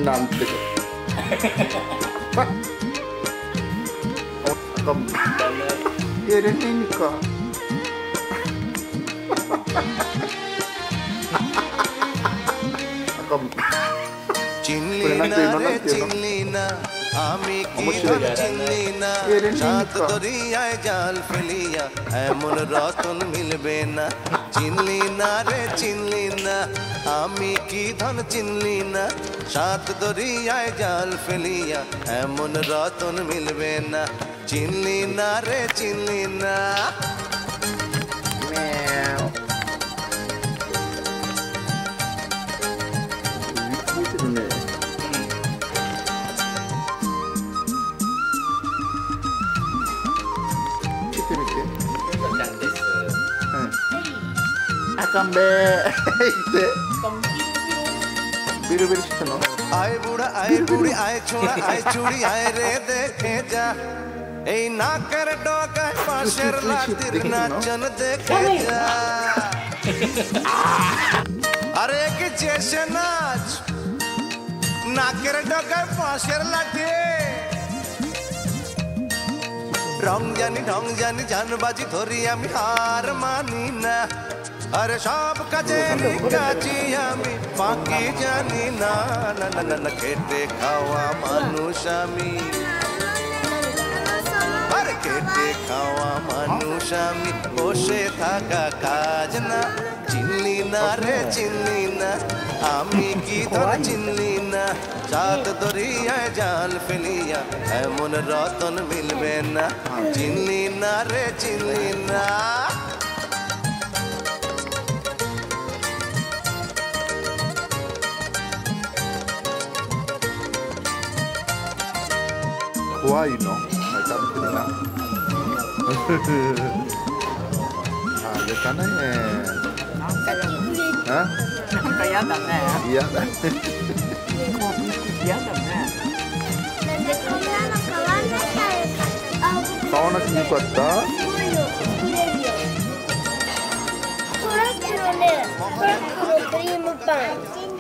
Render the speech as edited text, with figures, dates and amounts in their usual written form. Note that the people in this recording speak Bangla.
なんてYereninka চিনলি না রে চিনলি না আমি কি চিনলি না সাত দরিয়ায় জাল ফেলিয়া এমন রতন মিলবে না চিনলি না রে চিনলি না আমি কি ধন চিনলি না সাত দরিয়ায় জাল ফেলিয়া এমন রতন মিলবে না চিনলি না রে চিনলি না Akambe ite biru biru shitano আয় বুড়া আয় বুড়ি আয় ছোড়া আয় চুড়ি আয় রে দেখে যা এই নাকের ডগায় পাশের লাতির নাচন দেখে যা আরে কি চেষে নাচ নাকের ডগায় পাশের লাঠি রং জানি জানবাজি ধরি আমি হার মানি না আরে সব কাজে কাজী আমি ফাঁকি জানি না না না না খেটে খাওয়া মানুষ আমি আরে খেটে খাওয়া মানুষ আমি বসে থাকা কাজ না চিনলি না রে চিনলি না আমি কি ধর চিনলি না সাত দরিয়ায় জাল ফেলিয়া এমন রতন মিলবে না চিনলি না রে চিনলি না怖いの食べてるなあれかねなんかやだね。嫌だねやだね。なんでこんなの買わなきゃよかった。買わなくてよかったすごいよ、作れるよ。トラックのね、トラックのクリームパン。